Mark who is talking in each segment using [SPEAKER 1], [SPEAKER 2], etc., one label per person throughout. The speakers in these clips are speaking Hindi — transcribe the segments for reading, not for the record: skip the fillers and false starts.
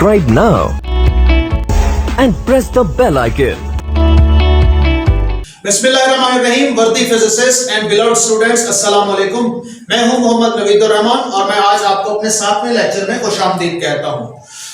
[SPEAKER 1] Subscribe now and press the bell icon.
[SPEAKER 2] बिस्मिल्लाहिर्रहमानिर्रहीम। वर्दी फिजिसिस्ट एंड बिलव्ड स्टूडेंट्स, अस्सलाम वालेकुम। मैं हूं मोहम्मद नवीदुर रहमान और मैं आज आपको अपने 7वें लेक्चर में खुशामदीद कहता हूं।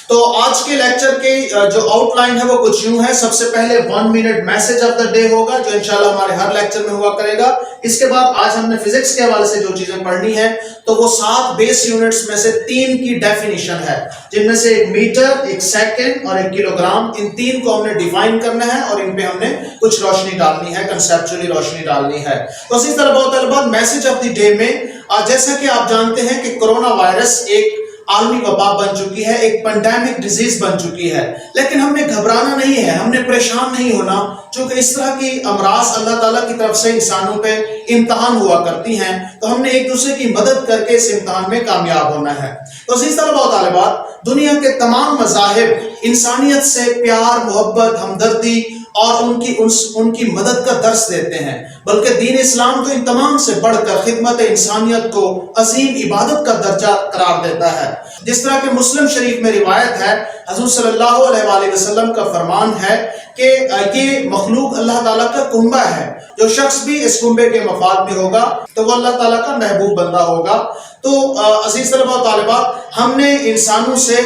[SPEAKER 2] तो आज के लेक्चर की जो आउटलाइन है वो कुछ यूं है। सबसे पहले 1 minute message of the day होगा जो इंशाल्लाह हमारे हर लेक्चर में हुआ करेगा। इसके बाद आज हमने फिजिक्स के हवाले से जो चीजें पढ़नी है तो वो 7 बेस यूनिट्स में से 3 की डेफिनेशन है, जिनमें से 1 मीटर, 1 सेकंड और 1 किलोग्राम। इन 3 को हमने डिफाइन करना है और इन पे हमने कुछ रोशनी डालनी है, कंसेप्चुअली रोशनी डालनी है। तो इसी तरह बहुत बाद मैसेज ऑफ द डे में जैसा कि आप जानते हैं कि कोरोना वायरस एक आलमी वबा बन चुकी है, एक पेंडेमिक डिजीज बन चुकी है, लेकिन हमने घबराना नहीं है, हमने परेशान नहीं होना, क्योंकि इस तरह की अमराज अल्लाह ताला की तरफ से इंसानों पे इम्तिहान हुआ करती हैं। तो हमने एक दूसरे की मदद करके इस इम्तिहान में कामयाब होना है। तो इस तरह बहुत बात, दुनिया के तमाम मज़ाहिब इंसानियत से प्यार, मोहब्बत, हमदर्दी और उनकी मदद का दर्स देते हैं, बल्कि दीन इस्लाम तो इन तमाम से बढ़कर खिदमत इंसानियत को अजीम इबादत का दर्जा करार देता है। जिस तरह के मुस्लिम शरीफ में रिवायत है, हुज़ूर सल्लल्लाहु अलैहि वसल्लम का फरमान है कि ये मखलूक अल्लाह ताला का कुंबा है, जो शख्स भी इस कुंबे के मफाद में होगा तो वो अल्लाह ताला का महबूब बंदा होगा। तो अजीज तलबात, हमने इंसानों से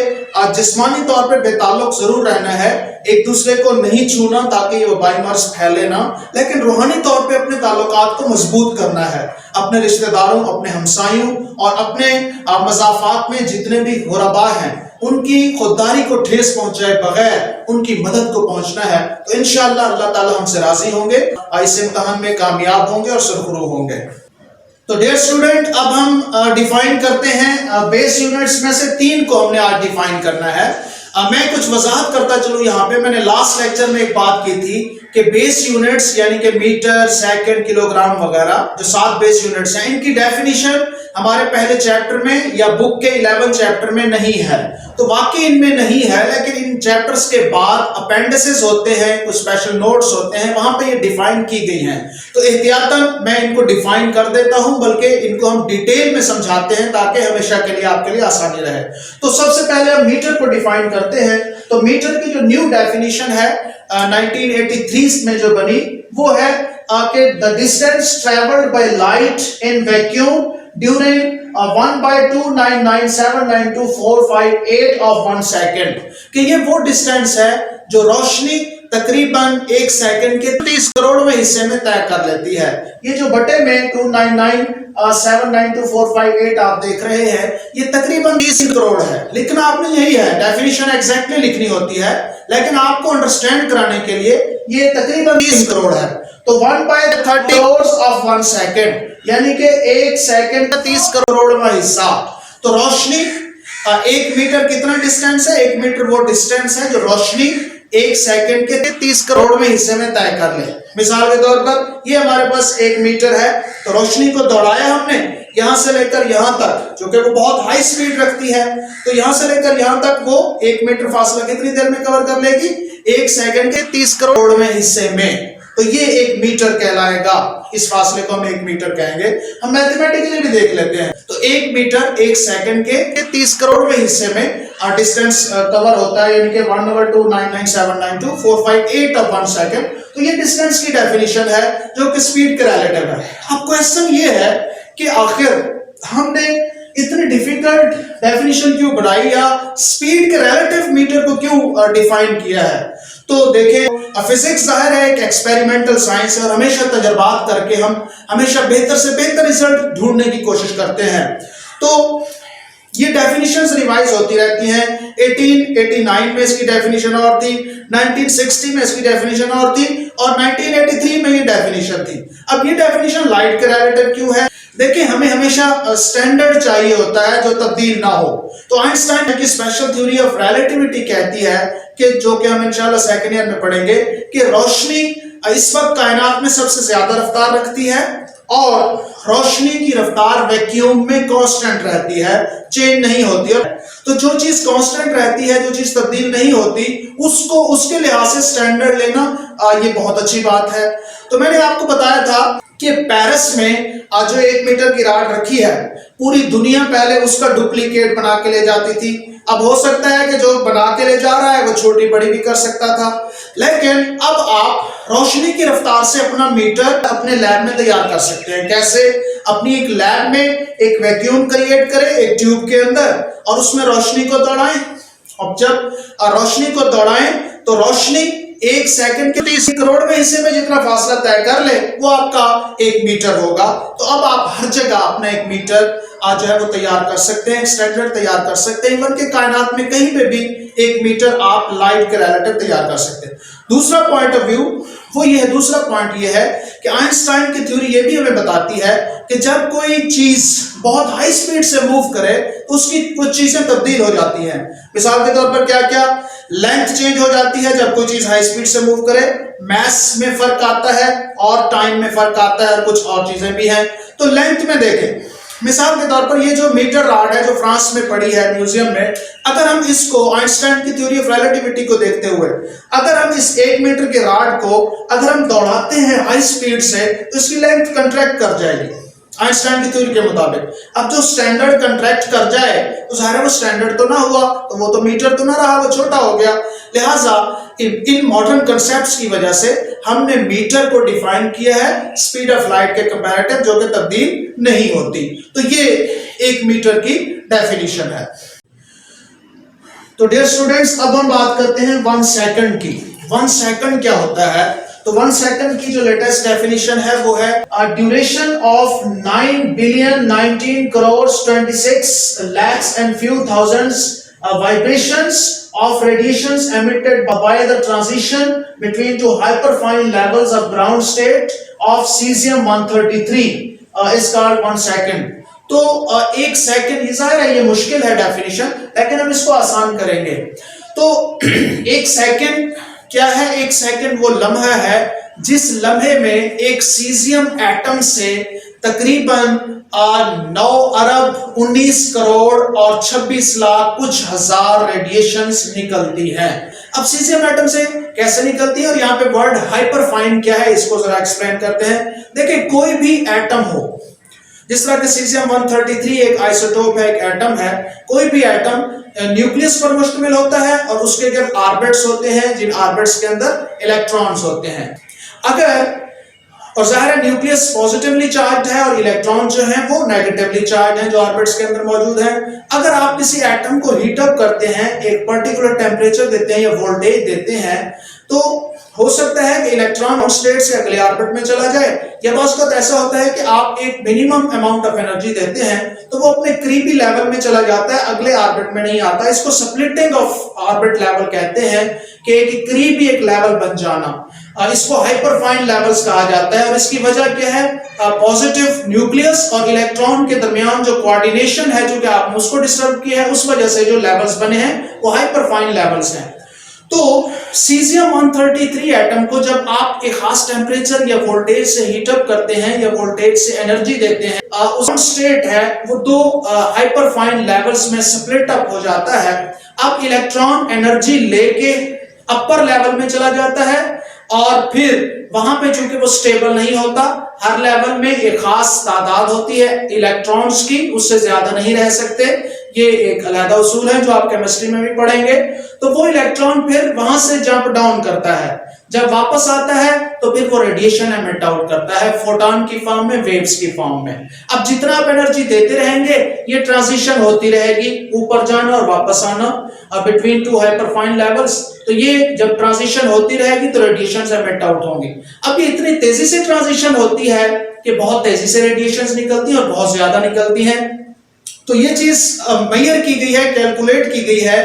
[SPEAKER 2] जिस्मानी तौर पर बेताल्लुक जरूर रहना है, एक दूसरे को नहीं छूना ताकि ये वबाई मर्ज फैले ना, लेकिन रूहानी तौर पे अपने ताल्लुकात को मजबूत करना है। अपने रिश्तेदारों, अपने हमसायों और अपने मज़ाफ़ात में जितने भी गुरबा हैं उनकी खुददारी को ठेस पहुंचाए बगैर उनकी मदद को पहुंचना है। तो इंशाअल्लाह अल्लाह ताला हमसे राजी होंगे, इस इम्तिहान में कामयाब होंगे और सुरखरू होंगे। तो डियर स्टूडेंट, अब हम डिफाइन करते हैं बेस यूनिट्स में से 3 को हमने आज डिफाइन करना है। मैं कुछ वजाहत करता चलूं यहाँ पे। मैंने लास्ट लेक्चर में एक बात की थी कि बेस यूनिट्स यानी कि मीटर, सेकंड, किलोग्राम वगैरह जो 7 बेस यूनिट्स हैं, इनकी डेफिनेशन हमारे पहले चैप्टर में या बुक के 11 चैप्टर में नहीं है। तो वाकई इनमें नहीं है, लेकिन इन चैप्टर्स के बाद अपेंडिसेस होते हैं, कुछ स्पेशल नोट्स होते हैं, वहां पे ये डिफाइन की गई हैं। तो एहतियातन मैं इनको डिफाइन कर देता हूं, बल्कि इनको हम डिटेल में समझाते हैं ताकि हमेशा के लिए आपके लिए आसानी रहे। तो सबसे पहले हम मीटर को डिफाइन करते हैं। तो मीटर की जो न्यू डेफिनेशन है 1983 में जो बनी वो है कि the distance travelled by light in vacuum during 1/299792458 of 1 second, कि ये वो डिस्टेंस है जो रोशनी तकरीबन 1 सेकंड के 30 करोड़वें हिस्से में तय कर लेती है। ये जो बटे में 299792458 आप देख रहे हैं, ये तकरीबन 30 करोड़ है। लिखना आपने यही है, डेफिनेशन एग्जैक्टली लिखनी होती है, लेकिन आपको अंडरस्टैंड कराने के लिए ये तकरीबन 30 करोड़ है। तो 1/30 of 1 सेकेंड यानी कि 1 सेकंड का 30 करोड़वां हिस्सा। तो रोशनी 1 मीटर कितना डिस्टेंस है? 1 मीटर वो डिस्टेंस है जो रोशनी 1 सेकंड के 30 करोड़वें हिस्से में तय कर ले। मिसाल के तौर पर ये हमारे पास 1 मीटर है, तो रोशनी को दौड़ाया हमने यहां से लेकर यहां तक, जो कि वो बहुत हाई स्पीड रखती है, तो यहां से लेकर यहां तक वो 1 मीटर फासला कितनी देर में कवर कर लेगी? 1 सेकंड के 30 करोड़वें हिस्से में। तो ये 1 मीटर कहलाएगा। इस फासले को हम 1 मीटर कहेंगे। हम मैथमेटिकली भी देख लेते हैं। तो 1 मीटर 1 सेकंड के 30 करोड़वें हिस्से में डिस्टेंस कवर होता है, यानी कि 1/299792458 of 1 सेकंड। तो ये डिस्टेंस की डेफिनेशन है जो कि स्पीड के रिलेटिव है। अब क्वेश्चन ये है कि आखिर हमने इतनी डिफिकल्ट डेफिनेशन क्यों बनाई, या स्पीड के रिलेटिव मीटर को क्यों डिफाइन किया है? तो देखिए, फिजिक्स जाहिर है एक एक्सपेरिमेंटल साइंस है और हमेशा तजर्बात करके हम हमेशा बेहतर से बेहतर रिजल्ट ढूंढने की कोशिश करते हैं। तो ये डेफिनेशंस रिवाइज होती रहती हैं। 1889 में इसकी डेफिनेशन और थी, 1960 में इसकी डेफिनेशन और थी, और 1983 में ये डेफिनेशन थी। अब ये डेफिनेशन लाइट के रिलेटिव क्यों है? देखिए, हमें हमेशा स्टैंडर्ड चाहिए होता है जो तब्दील ना हो। तो आइंस्टाइन की स्पेशल थ्योरी ऑफ रिलेटिविटी कहती है कि, जो कि हम इंशाल्लाह सेकंड ईयर में पढ़ेंगे, कि रोशनी इस वक्त कायनात में सबसे ज्यादा रफ्तार रखती है और रोशनी की रफ्तार वैक्यूम में कांस्टेंट रहती है, चेंज नहीं होती। तो जो चीज कांस्टेंट रहती है, जो चीज तब्दील नहीं होती, उसको उसके लिहाज से स्टैंडर्ड लेना ये बहुत अच्छी बात है। तो मैंने आपको बताया था कि पेरिस में आज जो 1 मीटर की राड रखी है, पूरी दुनिया पहले उसका डुप्लीकेट बना के ले जाती थी। अब हो सकता है कि जो बना के ले जा रहा है वो छोटी बड़ी भी कर सकता था, लेकिन अब आप रोशनी की रफ्तार से अपना मीटर अपने लैब में तैयार कर सकते हैं। कैसे? अपनी एक लैब में एक वैक्यूम क्रिएट करें एक ट्यूब के अंदर और उसमें रोशनी को दौड़ाएं। अब जब रोशनी को दौड़ाएं तो रोशनी 1 सेकंड के 30 करोड़ में हिस्से में जितना फासला तय कर ले वो आपका 1 मीटर होगा। तो अब आप हर जगह अपना 1 मीटर आज जो है वो तैयार कर सकते हैं, स्टैंडर्ड तैयार कर सकते हैं। इवन के कायनात में कहीं पे भी 1 मीटर आप लाइट के रिलेटिव तैयार कर सकते हैं। दूसरा पॉइंट ऑफ व्यू वो ये है, दूसरा पॉइंट ये है कि आइंस्टाइन की थ्योरी ये भी हमें बताती है कि जब कोई चीज बहुत हाई स्पीड से मूव करे तो उसकी कुछ चीजें तब्दील हो जाती हैं। मिसाल के तौर पर क्या क्या? लेंथ चेंज हो जाती है जब कोई चीज हाई स्पीड से मूव करे, मैस में फर्क आता है और टाइम में फर्क आता है और कुछ और चीजें भी हैं। तो लेंथ में देखें, मिसाल के तौर पर ये जो मीटर रॉड है जो फ्रांस में पड़ी है म्यूजियम में, अगर हम इसको आइंस्टाइन की थ्योरी ऑफ रिलेटिविटी को देखते हुए अगर हम इस 1 मीटर के रॉड को अगर हम दौड़ाते हैं हाई स्पीड से तो इसकी लेंथ कंट्रैक्ट कर जाएगी आइंस्टाइन की थ्योरी के मुताबिक। अब जो स्टैंडर्ड कंट्रैक्ट कर जाए तो सारा वो स्टैंडर्ड तो ना हुआ, तो वो तो मीटर तो ना रहा, वो छोटा हो गया। लिहाजा इन मॉडर्न कंसेप्ट्स की वजह से हमने मीटर को डिफाइन किया है स्पीड ऑफ लाइट के कंपैरेटिव, जो कि तब्दील नहीं होती। तो ये 1 मीटर की डेफिनेशन है। तो डियर स्टूडेंट्स, अब हम बात करते हैं 1 सेकंड की। 1 सेकंड क्या होता है? तो 1 सेकंड की जो लेटेस्ट डेफिनेशन है वो है duration of 9 billion 19 crore 26 lakhs and few thousands vibrations of radiations emitted by the transition between two hyperfine levels of ground state of cesium 133 is called 1 second। तो 1 सेकंड, ये जाहिर है ये मुश्किल है डेफिनेशन, लेकिन हम इसको आसान करेंगे। तो 1 सेकंड क्या है? 1 सेकंड वो लम्हा है जिस लम्हे में एक सीजियम एटम से तकरीबन 9 अरब 19 करोड़ और 26 लाख कुछ हजार रेडिएशंस निकलती हैं। अब सीजियम एटम से कैसे निकलती है और यहाँ पे वर्ड हाइपरफाइन क्या है इसको जरा एक्सप्लेन करते हैं। देखिए, कोई भी एटम हो, जिस तरह के सीजियम 133 एक आइसोटोप है, एक एटम है, कोई भी एटम न्यूक्लियस पर मुश्तमिल होता है और उसके जो ऑर्बिट्स होते हैं, जिन ऑर्बिट्स के अंदर इलेक्ट्रॉन्स होते हैं। अगर और जाहिर है न्यूक्लियस पॉजिटिवली चार्ज है और इलेक्ट्रॉन जो हैं वो नेगेटिवली चार्ज हैं जो ऑर्बिट्स के अंदर मौजूद हैं। अगर आप किसी एटम को हीट अप करते हैं, एक पर्टिकुलर टेम्परेचर देते हैं या वोल्टेज देते हैं, तो हो सकता है कि इलेक्ट्रॉन स्टेट से अगले ऑर्बिट में चला जाए, या बस वक्त ऐसा होता है कि आप एक मिनिमम अमाउंट ऑफ एनर्जी देते हैं तो वो अपने करीबी लेवल में चला जाता है, अगले ऑर्बिट में नहीं आता। इसको स्प्लिटिंग ऑफ ऑर्बिट लेवल कहते हैं कि एक करीबी एक लेवल बन जाना। इसको हाइपरफाइन लेवल्स कहा जाता है और इसकी वजह क्या है? पॉजिटिव न्यूक्लियस और इलेक्ट्रॉन के दरमियान जो कोऑर्डिनेशन है, जो कि आपने उसको डिस्टर्ब किया है, उस वजह से जो लेवल्स बने हैं वो हाइपरफाइन लेवल्स हैं। तो सीजियम 133 एटम को जब आप एक खास टेम्परेचर या वोल्टेज से हीट अप करते हैं या वोल्टेज से एनर्जी देते हैं, उस स्टेट है वो 2 हाइपरफाइन लेवल्स में स्प्लिट अप हो जाता है। अब इलेक्ट्रॉन एनर्जी लेके अपर लेवल में चला जाता है और फिर वहां पे चूंकि वो स्टेबल नहीं होता, हर लेवल में एक खास तादाद होती है इलेक्ट्रॉन्स की, उससे ज्यादा नहीं रह सकते। ये एक अलग उसूल है जो आप केमिस्ट्री में भी पढ़ेंगे। तो वो इलेक्ट्रॉन फिर वहां से जंप डाउन करता है, जब वापस आता है तो फिर वो रेडिएशन एमिट आउट करता है फोटॉन की फॉर्म में, वेव्स की फॉर्म में। अब जितना आप एनर्जी देते रहेंगे ये ट्रांजिशन होती रहेगी, ऊपर जाना और वापस आना बिटवीन 2 हाइपरफाइन लेवल्स। तो ये जब ट्रांजिशन होती रहेगी तो रेडिएशंस एमिट आउट होंगे। अब ये इतनी तेजी से ट्रांजिशन होती है कि बहुत तेजी से रेडिएशंस निकलती हैं और बहुत ज्यादा निकलती हैं। तो ये चीज मेजर की गई है, कैलकुलेट की गई है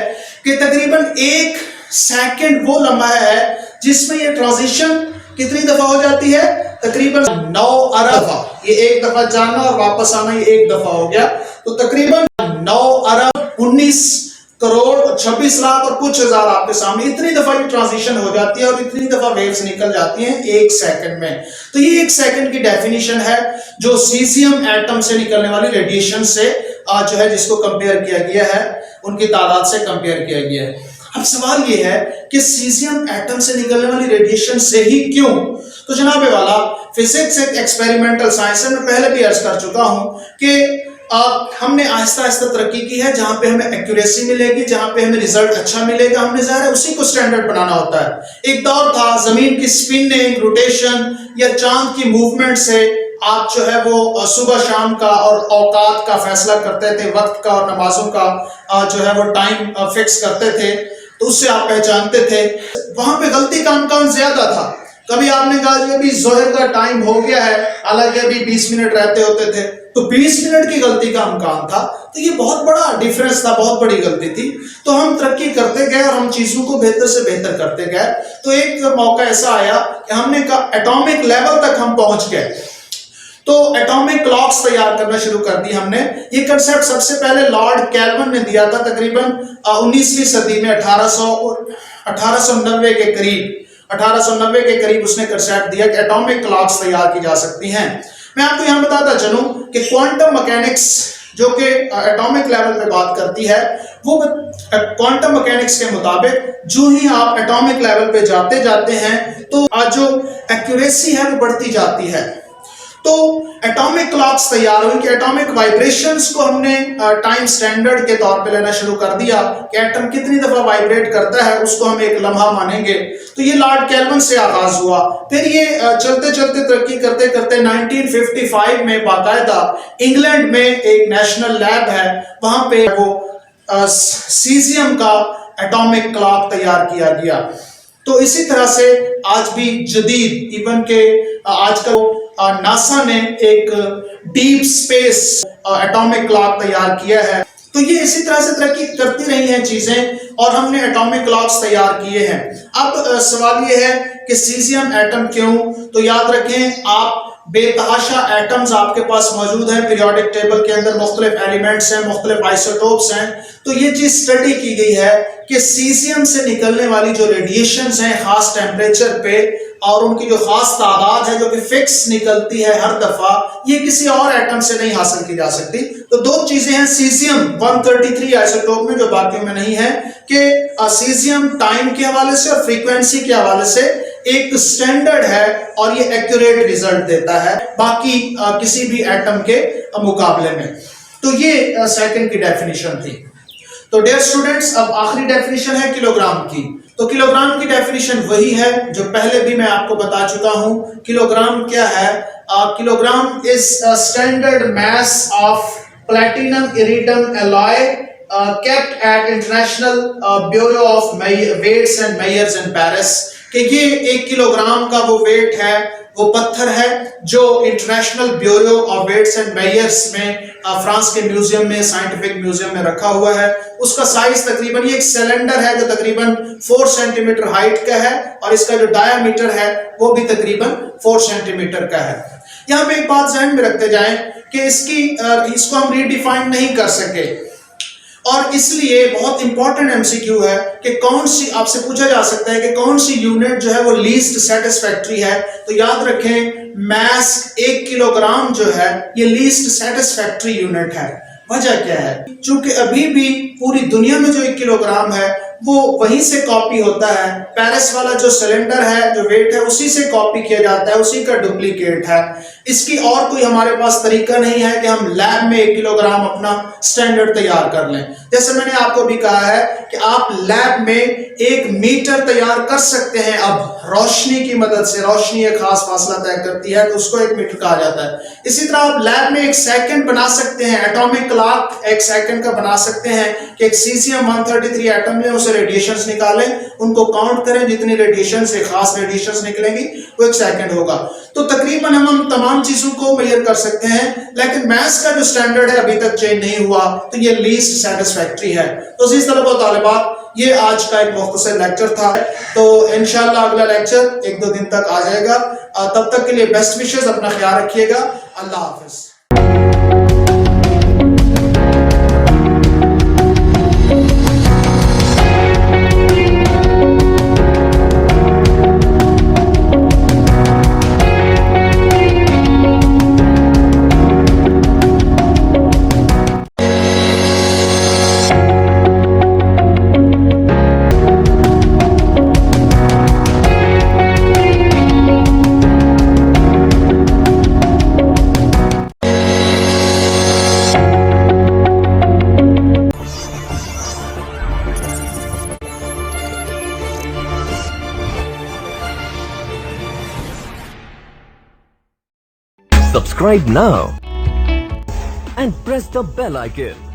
[SPEAKER 2] कि तकरीबन 1 सेकंड वो लम्हा है जिसमें ये ट्रांजिशन कितनी दफा हो जाती है? तकरीबन 9 अरब। ये एक दफा जाना और वापस आना, ये एक दफा हो गया। तो तकरीबन 9 अरब 19 करोड़ 26 लाख और कुछ हजार आपके सामने, इतनी दफा ये ट्रांजिशन हो जाती है और इतनी दफा वेव्स निकल जाती हैं 1 सेकंड में। तो ये 1 सेकंड की डेफिनेशन है जो सीजियम एटम से निकलने वाली रेडिएशन से जो है जिसको कंपेयर किया गया है, उनकी तादाद से कंपेयर किया गया है। अब सवाल ये है कि सीजियम एटम से निकलने वाली रेडिएशन से ही क्यों? तो जनाबे वाला फिजिक्स एक एक्सपेरिमेंटल साइंस है। मैं पहले भी अर्ज कर चुका हूं कि हमने आहिस्ता आहिस्ता तरक्की की है। जहां पे हमें एक्यूरेसी मिलेगी, जहां पे हमें रिजल्ट अच्छा मिलेगा, हमने ज़ाहिर है उसी को स्टैंडर्ड बनाना होता है। एक दौर था जमीन की स्पिनिंग, रोटेशन या चांद की मूवमेंट से आप जो है वो सुबह शाम का और औकात का फैसला करते थे, वक्त का और नमाजों का जो है वो टाइम फिक्स करते थे, तो उससे आप पहचानते थे। वहां पे गलती का इम्कान ज्यादा था। कभी आपने कहा कि अभी जोहर का टाइम हो गया है, हालांकि अभी 20 मिनट रहते होते थे, तो 20 मिनट की गलती का इम्कान था। तो ये बहुत बड़ा डिफरेंस था, बहुत बड़ी गलती थी। तो हम तरक्की करते गए और हम चीजों को बेहतर से बेहतर करते गए। तो एक मौका ऐसा आया कि हमने कहा एटॉमिक लेवल तक हम पहुंच गए, तो एटॉमिक क्लॉक्स तैयार करना शुरू कर दी हमने। ये कंसेप्ट सबसे पहले लॉर्ड कैल्विन ने दिया था तकरीबन 19वीं सदी में, 1890 के करीब उसने कंसेप्ट दिया कि एटॉमिक क्लॉक्स तैयार की जा सकती हैं। मैं आपको यहां बताता चलूं कि क्वांटम मैकेनिक्स जो कि एटॉमिक लेवल पे बात करती है, वो क्वांटम मैकेनिक्स के मुताबिक जो ही आप एटॉमिक लेवल पे जाते जाते हैं तो जो एक्यूरेसी है वो बढ़ती जाती है। तो एटॉमिक क्लॉक्स तैयार हुई कि एटॉमिक वाइब्रेशंस को हमने टाइम स्टैंडर्ड के तौर पे लेना शुरू कर दिया कि एटम कितनी दफा वाइब्रेट करता है उसको हम एक लम्हा मानेंगे। तो ये लॉर्ड कैल्विन से आगाज हुआ। फिर ये चलते चलते तरक्की करते करते 1955 में बाकायदा इंग्लैंड में एक नेशनल लैब है, वहां पे वो सीजियम का एटॉमिक क्लॉक तैयार किया गया। तो इसी तरह से आज भी जदीद इवन के आजकल नासा ने एक डीप स्पेस एटॉमिक क्लॉक तैयार किया है। तो ये इसी तरह से तरक्की करती रही हैं चीजें और हमने एटॉमिक क्लॉक्स तैयार किए हैं। अब सवाल ये है कि सीजियम एटम क्यों? तो याद रखें, आप बेतहाशा एटम्स आपके पास मौजूद हैं, पीरियोडिक टेबल के अंदर मुख्तलिफ एलिमेंट्स हैं, मुख्तलिफ आइसोटोप्स हैं। तो ये चीज स्टडी की गई है कि सीजियम से निकलने वाली जो रेडिएशंस हैं खास टेम्परेचर पे और उनकी जो खास तादाद है जो कि फिक्स निकलती है हर दफा, ये किसी और एटम से नहीं हासिल की जा सकती। तो दो चीजें हैं सीजियम 133 आइसोटोप में जो बाकियों में नहीं है, कि सीजियम टाइम के हवाले से और फ्रीक्वेंसी के हवाले से एक स्टैंडर्ड है और ये एक्यूरेट रिजल्ट देता है बाकी किसी भी एटम के मुकाबले में। तो ये सेकंड की डेफिनेशन थी। तो डियर स्टूडेंट्स, अब आखिरी डेफिनेशन है किलोग्राम की। तो किलोग्राम की डेफिनेशन वही है जो पहले भी मैं आपको बता चुका हूं। किलोग्राम क्या है? Kilogram is standard mass of platinum iridium alloy kept at International Bureau of Weights and Measures in Paris, कि ये 1 किलोग्राम का वो वेट है, वो पत्थर है जो international bureau of weights and measures में फ्रांस के म्यूजियम में, साइंटिफिक म्यूजियम में रखा हुआ है। उसका साइज तकरीबन, ये एक सिलेंडर है जो तकरीबन 4 सेंटीमीटर हाइट का है और इसका जो डायामीटर है वो भी तकरीबन 4 सेंटीमीटर का है। यहाँ पे एक बात ध्यान में रखते जाएं कि इसको हम रीडिफाइन नहीं कर सके और इसलिए बहुत इंपॉर्टेंट एमसीक्यू है कि कौन सी, आपसे पूछा जा सकता है कि कौन सी यूनिट जो है वो लीस्ट सेटिस्फैक्ट्री है। तो याद रखें, मास 1 किलोग्राम जो है ये लीस्ट सेटिस्फैक्ट्री यूनिट है। वजह क्या है? क्योंकि अभी भी पूरी दुनिया में जो 1 किलोग्राम है वो वहीं से कॉपी होता है। पेरिस वाला जो सिलेंडर है, जो वेट है, उसी से कॉपी किया जाता है, उसी का डुप्लीकेट है। इसकी और कोई हमारे पास तरीका नहीं है कि हम लैब में 1 किलोग्राम अपना स्टैंडर्ड तैयार कर लें। जैसे मैंने आपको भी कहा है कि आप लैब में 1 मीटर तैयार कर सकते हैं। अब रोशनी की मदद से, रोशनी एक खास फासला तय करती है तो उसको 1 मीटर कहा जाता है। इसी तरह आप लैब में 1 सेकंड बना सकते हैं, एटॉमिक क्लॉक 1 सेकंड का बना सकते हैं कि एक सीजियम 133 एटम में उसे रेडिएशंस निकालें, उनको काउंट करें, जितनी रेडिएशन से खास रेडिएशंस निकलेंगी वो 1 सेकंड होगा। तो तकरीबन हम तमाम चीजों को मेजर कर सकते हैं, लेकिन मैथ्स का जो स्टैंडर्ड है अभी तक चेंज नहीं हुआ, तो ये लीस्ट सेटिस्फैक्ट्री है। तो इस तलबा और तालिबात, ये आज का एक मुख्तसर लेक्चर था। तो इंशाल्लाह अगला लेक्चर 1-2 दिन तक आ जाएगा। तब तक के लिए बेस्ट विशेस, अपना ख्याल रखिएगा। अल्लाह हाफिज।
[SPEAKER 1] Subscribe now and press the bell icon.